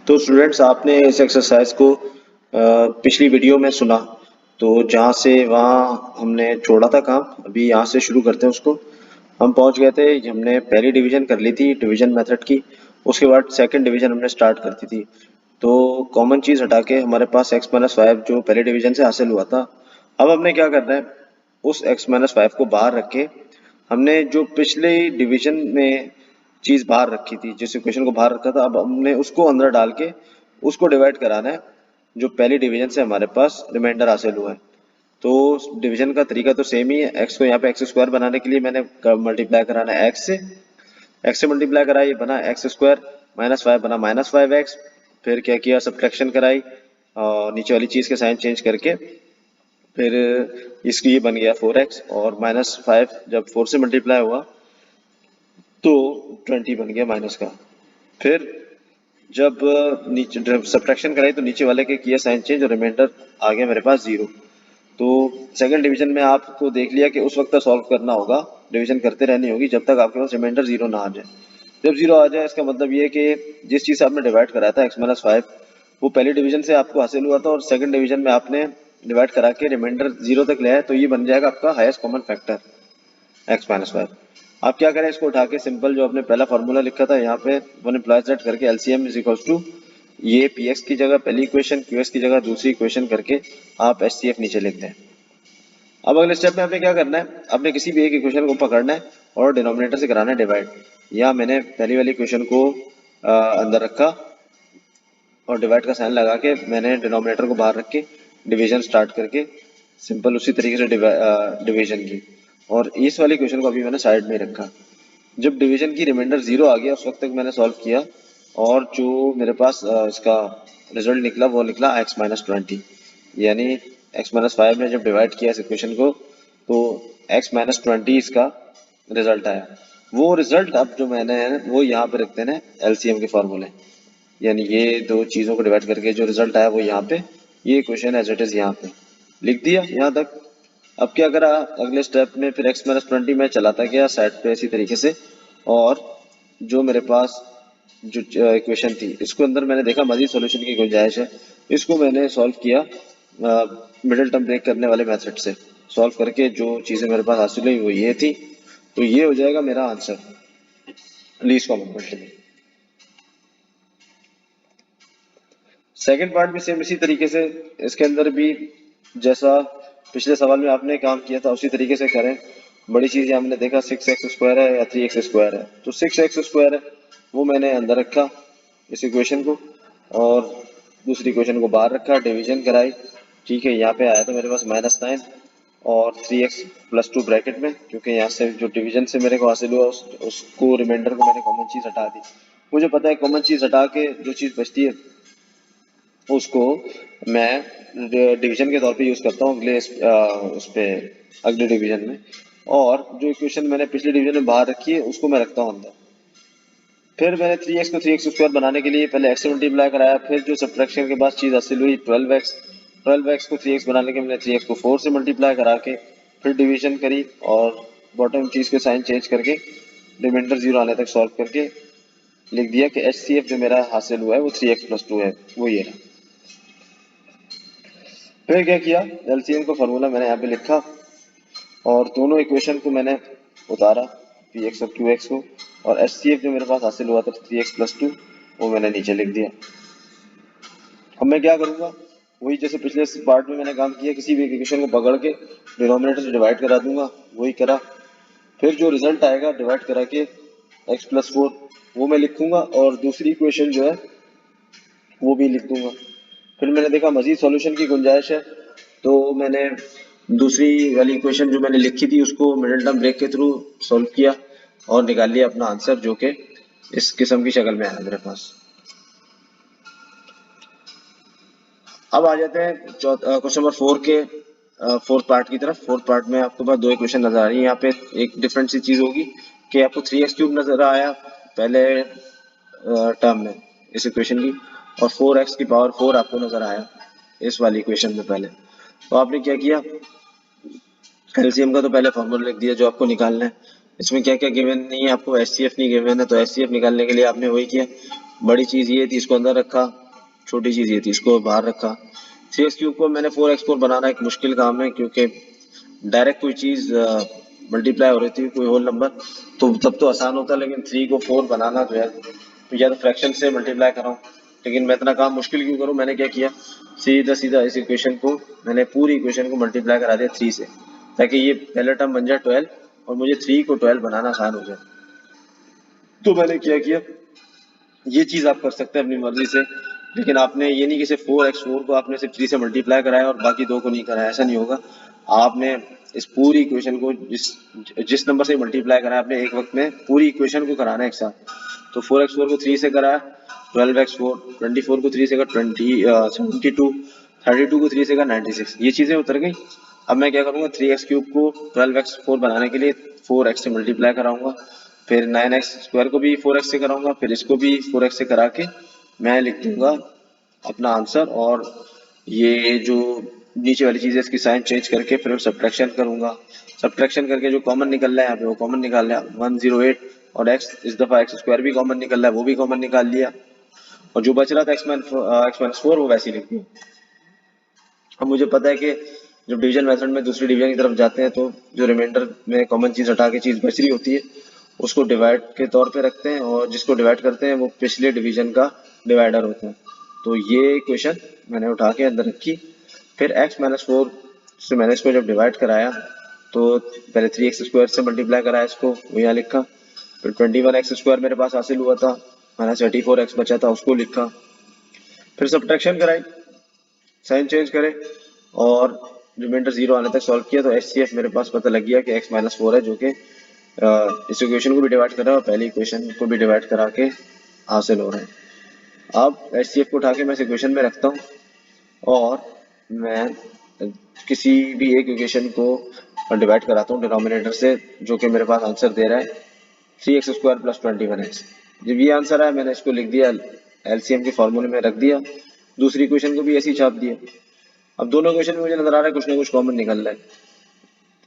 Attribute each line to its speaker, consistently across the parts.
Speaker 1: तो स्टूडेंट्स आपने इस एक्सरसाइज को पिछली वीडियो में सुना। तो जहाँ से वहाँ हमने छोड़ा था काम, अभी यहाँ से शुरू करते हैं उसको। हम पहुँच गए थे, हमने पहली डिवीजन कर ली थी डिवीजन मेथड की। उसके बाद सेकंड डिवीजन हमने स्टार्ट कर दी थी। तो कॉमन चीज़ हटा के हमारे पास x-5 जो पहले डिवीजन से हासिल हुआ था। अब हमने क्या करना है, उस x-5 को बाहर रख के हमने जो पिछले डिवीजन में चीज़ बाहर रखी थी, जिस इक्वेशन को बाहर रखा था, अब हमने उसको अंदर डाल के उसको डिवाइड कराना है जो पहली डिवीजन से हमारे पास रिमाइंडर हासिल हुआ है। तो डिवीजन का तरीका तो सेम ही है। एक्स को यहाँ पे एक्स स्क्वायर बनाने के लिए मैंने मल्टीप्लाई कराना है एक्स से मल्टीप्लाई करा, ये बना एक्स स्क्वायर, -5 बना -5x। फिर क्या किया, सब्ट्रैक्शन कराई और नीचे वाली चीज़ के साइन चेंज करके फिर इसकी ये बन गया 4x, और -5 जब 4 से मल्टीप्लाई हुआ तो 20 बन गया माइनस का। फिर जब नीचे सब्ट्रैक्शन कराई तो नीचे वाले के किया साइन चेंज और रिमाइंडर आ गया मेरे पास 0। तो सेकंड डिवीजन में आपको देख लिया कि उस वक्त तक सॉल्व करना होगा, डिवीजन करते रहनी होगी जब तक आपके पास रिमाइंडर 0 ना आ जाए। जब 0 आ जाए इसका मतलब ये है कि जिस चीज़ से आपने डिवाइड कराया था x-5, वो पहली डिवीजन से आपको हासिल हुआ था और सेकंड डिवीजन में आपने डिवाइड करा के रिमाइंडर 0 तक ले आए, तो ये बन जाएगा आपका हाईएस्ट कॉमन फैक्टर x-5। आप क्या करें, इसको उठा के सिंपल जो आपने पहला फॉर्मूला लिखा था यहाँ पे 1 इम्प्लाइज दैट करके एलसीएम इज इक्वल्स टू ये px की जगह पहली इक्वेशन, qx की जगह दूसरी इक्वेशन करके आप एचसीएफ नीचे लिख दें। अब अगले स्टेप में आपने क्या करना है, आपने किसी भी एक इक्वेशन को पकड़ना है और डिनोमिनेटर से कराना है डिवाइड। यहाँ मैंने पहली वाली इक्वेशन को अंदर रखा और डिवाइड का साइन लगा के मैंने डिनोमिनेटर को बाहर रख के डिवीजन स्टार्ट करके सिंपल उसी तरीके से डिवीजन की, और इस वाली इक्वेशन को अभी मैंने साइड में रखा। जब डिवीजन की रिमाइंडर 0 आ गया उस वक्त तक मैंने सॉल्व किया, और जो मेरे पास इसका रिजल्ट निकला वो निकला x-20। यानी x-5 ने जब डिवाइड किया इस इक्वेशन को तो x-20 इसका रिजल्ट आया। वो रिजल्ट अब जो मैंने है वो यहाँ पे रखते हैं एलसीएम के फॉर्मूले। यानी ये दो चीज़ों को डिवाइड करके जो रिजल्ट आया वो यहाँ पे, ये इक्वेशन एज इट इज यहाँ पे लिख दिया यहाँ तक। अब क्या करा, अगले स्टेप में फिर x-20 में चलाता गया साइड पे इसी तरीके से, और जो मेरे पास जो इक्वेशन थी इसको अंदर मैंने देखा मजीद सॉल्यूशन की गुंजाइश है, इसको मैंने सॉल्व किया मिडिल टर्म ब्रेक करने वाले मेथड से। सॉल्व करके जो चीज़ें मेरे पास हासिल हुई वो ये थी, तो ये हो जाएगा मेरा answer, least common multiple. Second part भी सेम इसी तरीके से, इसके अंदर भी जैसा पिछले सवाल में आपने काम किया था उसी तरीके से करें। बड़ी चीज़ हमने देखा 6x² है या 3x² है, तो 6x² है वो मैंने अंदर रखा इस इक्वेशन को, और दूसरी इक्वेशन को बाहर रखा, डिवीजन कराई। ठीक है, यहाँ पे आया था मेरे पास -9 और 3x+2 ब्रैकेट में, क्योंकि यहाँ से जो डिवीजन से मेरे को हासिल हुआ उसको रिमाइंडर को मैंने कॉमन चीज़ हटा दी। मुझे पता है कॉमन चीज़ हटा के जो चीज़ बचती है उसको मैं डिवीजन के तौर पे यूज करता हूँ अगले उस पे अगले डिवीजन में, और जो इक्वेशन मैंने पिछले डिवीजन में बाहर रखी है उसको मैं रखता हूँ अंदर। फिर मैंने 3x को 3x² बनाने के लिए पहले x से मल्टीप्लाई कराया, फिर जो सब्ट्रैक्शन के बाद चीज़ हासिल हुई 12x को 3x बनाने के मैंने 3x को 4 से मल्टीप्लाई करा के फिर डिवीजन करी, और बॉटम चीज़ के साइन चेंज करके रिमाइंडर 0 आने तक सॉल्व करके लिख दिया कि HCF जो मेरा हासिल हुआ है वो 3x+2 है, वो ये रहा। फिर क्या किया, एलसीएम का फॉर्मूला मैंने यहाँ पे लिखा और दोनों इक्वेशन को मैंने उतारा, px और qx को, और HCF जो मेरे पास हासिल हुआ था 3x+2 वो मैंने नीचे लिख दिया। अब मैं क्या करूँगा, वही जैसे पिछले पार्ट में मैंने काम किया, किसी भी इक्वेशन को पकड़ के डिनोमिनेटर से डिवाइड करा दूंगा, वही करा। फिर जो रिजल्ट आएगा डिवाइड करा के x+4 वो मैं लिखूंगा, और दूसरी इक्वेशन जो है वो भी लिख दूंगा। फिर मैंने देखा मजीद सॉल्यूशन की गुंजाइश है, तो मैंने दूसरी वाली इक्वेशन जो मैंने लिखी थी उसको मिडिल टर्म ब्रेक के थ्रू सॉल्व किया और निकाल लिया अपना आंसर, जो कि इस किस्म की शक्ल में आया मेरे पास। अब आ जाते हैं क्वेश्चन नंबर 4 के फोर्थ पार्ट की तरफ। फोर्थ पार्ट में आपके पास दो इक्वेशन नजर आ रही है। यहाँ पे एक डिफरेंट सी चीज होगी कि आपको 3x³ नजर आया पहले टर्म में इस इक्वेशन की, और 4x की पावर 4 आपको नजर आया इस वाली इक्वेशन में पहले। तो आपने क्या किया, एलसीएम का तो पहले फॉर्मूला लिख दिया जो आपको निकालना है। इसमें क्या क्या गिवन नहीं है, आपको एचसीएफ नहीं गिवन है, तो एचसीएफ निकालने के लिए आपने वही किया बड़ी चीज ये थी, इसको अंदर रखा, छोटी चीज ये थी, इसको बाहर रखा। 3x क्यूब को मैंने 4x4 बनाना एक मुश्किल काम है, क्योंकि डायरेक्ट कोई चीज मल्टीप्लाई हो रही थी, कोई होल नंबर, तो तब तो आसान होता, लेकिन 3 को 4 बनाना जो है, तो या तो फ्रैक्शन से मल्टीप्लाई कराऊं, लेकिन मैं इतना काम मुश्किल क्यों करूं। मैंने क्या किया, सीधा सीधा इस इक्वेशन को, मैंने पूरी इक्वेशन को मल्टीप्लाई करा दिया 3 से, ताकि ये पहला टर्म बन जाए 12 और मुझे 3 को 12 बनाना आसान हो जाए। तो मैंने क्या किया, ये चीज आप कर सकते हैं अपनी मर्जी से, लेकिन आपने ये नहीं कि सिर्फ 4x4 को आपने सिर्फ 3 से मल्टीप्लाई कराया और बाकी दो को नहीं कराया, ऐसा नहीं होगा। आपने इस पूरी इक्वेशन को जिस नंबर से मल्टीप्लाई कराया, आपने एक वक्त में पूरी इक्वेशन को कराना है एक साथ। तो 4x4 को 3 से कराया 12x4, 24 को 3 से करा 72, 32 को 3 से करा 96, ये चीजें उतर गई। अब मैं क्या करूंगा, 3x क्यूब को 12x4 बनाने के लिए 4x से मल्टीप्लाई कराऊंगा, फिर 9x² को भी 4x से कराऊंगा, फिर इसको भी 4x से करा के मैं लिख दूंगा अपना आंसर। और ये जो नीचे वाली चीज है, इसकी साइन चेंज करके फिर सब्ट्रैक्शन करूंगा। सब्ट्रैक्शन करके जो कॉमन निकल रहा है यहाँ पे वो कॉमन निकाल लिया 108, और x इस दफा x² भी कॉमन निकल रहा है, वो भी कॉमन निकाल लिया, और जो बच रहा था x-4 वो वैसे ही लिख दिया। अब मुझे पता है कि जब डिवीजन मेथड में दूसरी डिवीजन की तरफ जाते हैं, तो जो रिमाइंडर में कॉमन चीज हटा के चीज बच रही होती है, उसको डिवाइड के तौर पे रखते हैं, और जिसको डिवाइड करते हैं वो पिछले डिवीजन का डिवाइडर होता है। तो ये इक्वेशन मैंने उठा के अंदर रखी। फिर x-4 से मैंने इसको जब डिवाइड कराया, तो पहले 3x² से मल्टीप्लाई कराया, इसको वो यहाँ लिखा। फिर 21x² मेरे पास हासिल हुआ था, -34x बचा था, उसको लिखा। फिर सब्ट्रैक्शन कराई, साइन चेंज करे, और रिमाइंडर 0 आने तक सॉल्व किया, तो HCF मेरे पास पता लग गया कि x-4 है, जो कि इस इक्वेशन को भी डिवाइड कर रहा है और पहली इक्वेशन को भी डिवाइड करा के हासिल हो रहा है। अब HCF को उठा के मैं इस इक्वेशन में रखता हूँ, और मैं किसी भी एक इक्वेशन को डिवाइड कराता हूँ डिनोमिनेटर से, जो कि मेरे पास आंसर दे रहा है 3x² + 21x। जब ये आंसर आया, मैंने इसको लिख दिया, LCM के फॉर्मूले में रख दिया, दूसरी इक्वेशन को भी ऐसे ही छाप दिया। अब दोनों इक्वेशन में मुझे नजर आ रहा है कुछ ना कुछ कॉमन निकल रहा है,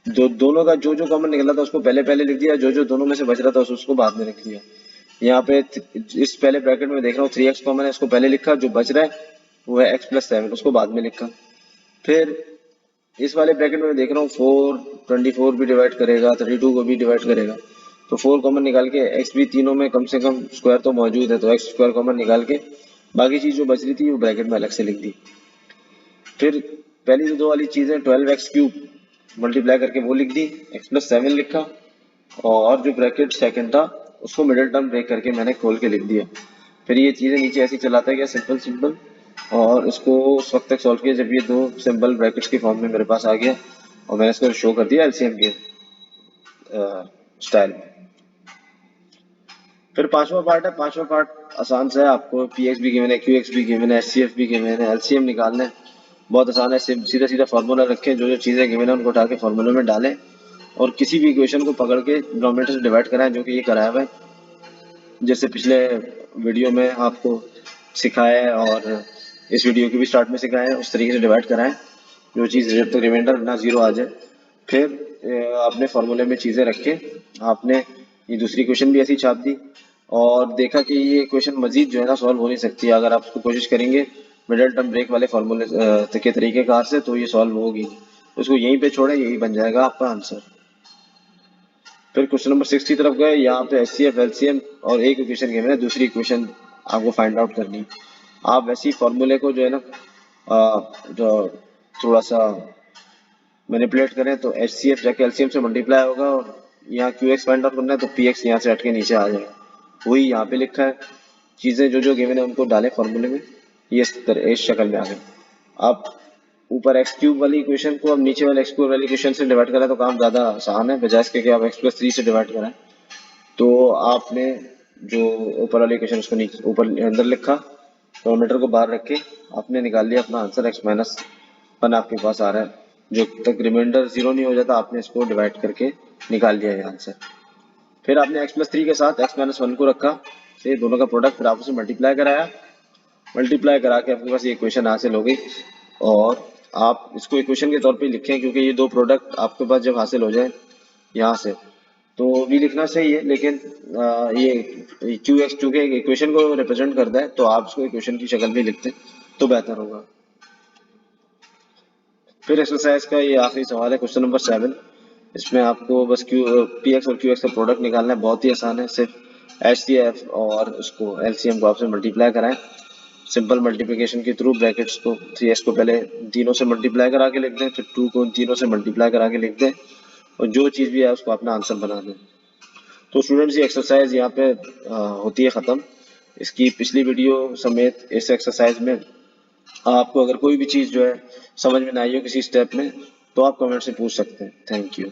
Speaker 1: दोनों का जो जो कॉमन निकल रहा था उसको पहले पहले लिख दिया, जो जो दोनों में से बच रहा था उसको बाद में लिख दिया। यहाँ पे इस पहले ब्रैकेट में देख रहा हूँ 3x कॉमन है, इसको पहले लिखा, जो बच रहा है वो है x+7, उसको बाद में लिखा। फिर इस वाले ब्रैकेट में देख रहा हूँ 24 भी डिवाइड करेगा, 32 को भी डिवाइड करेगा, तो 4 कॉमन निकाल के, x भी तीनों में कम से कम स्क्वायर तो मौजूद है, तो x² कॉमन निकाल के बाकी चीज जो बच रही थी वो ब्रैकेट में अलग से लिख दी। फिर पहली जो दो वाली चीजें 12x³ मल्टीप्लाई करके वो लिख दी, x+7 लिखा, और जो ब्रैकेट सेकंड था उसको मिडिल टर्म ब्रेक करके मैंने खोल के लिख दिया। फिर ये चीजें नीचे ऐसे चलाता गया सिंपल सिंपल, और इसको उस वक्त तक सॉल्व किया जब ये दो सिंबल ब्रैकेट्स के फॉर्म में मेरे पास आ गया, और मैंने इसको शो कर दिया LCM के स्टाइल में। फिर पांचवा पार्ट है, पांचवा पार्ट आसान सा है, आपको PX भी गिवन है, QX भी गिवन है, HCF भी गिवन है, LCM निकालना है, बहुत आसान है। सीधा सीधा फार्मूला रखें, जो जो चीजें गिवन है उनको उठा के फार्मूले में डालें, और किसी भी इक्वेशन को पकड़ के डिनोमिनेटर से डिवाइड कराएं, जो कि ये कराया हुआ है, जैसे पिछले वीडियो में आपको सिखाया है और इस वीडियो के भी स्टार्ट में सिखाया है, उस तरीके से डिवाइड कराएं, जो चीज़ जब तक रिमाइंडर ना 0 आ जाए। फिर आपने फार्मूले में चीज़ें रख के आपने ये दूसरी क्वेश्चन भी ऐसी छाप दी, और देखा कि ये क्वेश्चन मजीद जो है ना सॉल्व हो नहीं सकती, अगर आप उसको कोशिश करेंगे मिडिल टर्म ब्रेक वाले फार्मूले के तरीके कार से, तो ये सॉल्व होगी। तो इसको यहीं पे छोड़े, यही बन जाएगा आपका आंसर। फिर क्वेश्चन नंबर 6 की तरफ गए, यहाँ पे HCF LCM और एक इक्वेशन गिवन है, दूसरी इक्वेशन आपको फाइंड आउट करनी। आप वैसे ही फॉर्मूले को जो है ना जो थोड़ा सा मैनिपुलेट करें, तो HCF जाके LCM से मल्टीप्लाई होगा, और यहाँ QX फाइंड आउट करना है तो PX यहाँ से हट के नीचे आ जाएगा, वही यहाँ पे लिखा है। चीजें जो जो गिवन है उनको डालें फॉर्मूले में, ये इस शक्ल में आ गए। आप ऊपर x³ वाली इक्वेशन को अब नीचे वाले x² वाली इक्वेशन से डिवाइड करें तो काम ज्यादा आसान है, बजाय इसके कि आप x+3 से डिवाइड करें। तो आपने जो ऊपर वाली इक्वेशन उसको नीचे ऊपर अंदर लिखा, डिनोमिनेटर को बाहर रख के आपने निकाल लिया अपना आंसर, x-1 आपके पास आ रहा है। जो तक रिमाइंडर 0 नहीं हो जाता, आपने इसको डिवाइड करके निकाल लिया ये आंसर। फिर आपने x+3 के साथ x-1 को रखा, फिर दोनों का प्रोडक्ट फिर आपस में मल्टीप्लाई कराया, मल्टीप्लाई करा के आपके पास ये इक्वेशन हासिल हो गई। और आप इसको इक्वेशन के तौर पे लिखें, क्योंकि ये दो प्रोडक्ट आपके पास जब हासिल हो जाए यहाँ से, तो भी लिखना सही है, लेकिन ये क्यू एक्स चूंकि इक्वेशन को रिप्रेजेंट करता है तो आप उसको इक्वेशन की शक्ल में लिखते तो बेहतर होगा। फिर एक्सरसाइज का ये आखिरी सवाल है, क्वेश्चन नंबर 7। इसमें आपको बस पी एक्स और क्यू एक्स का प्रोडक्ट निकालना है, बहुत ही आसान है। सिर्फ एच सी एफ और उसको एल सी एम को आपसे मल्टीप्लाई कराएं सिंपल मल्टीप्लिकेशन के थ्रू। ब्रैकेट्स को 3x को पहले तीनों से मल्टीप्लाई करा के लिख दें, फिर 2 को तीनों से मल्टीप्लाई करा के लिख दें, और जो चीज़ भी है उसको अपना आंसर बना दें। तो स्टूडेंट्स ये एक्सरसाइज यहाँ पे होती है ख़त्म। इसकी पिछली वीडियो समेत इस एक्सरसाइज में आपको अगर कोई भी चीज़ जो है समझ में ना आई हो किसी स्टेप में, तो आप कमेंट से पूछ सकते हैं। Thank you.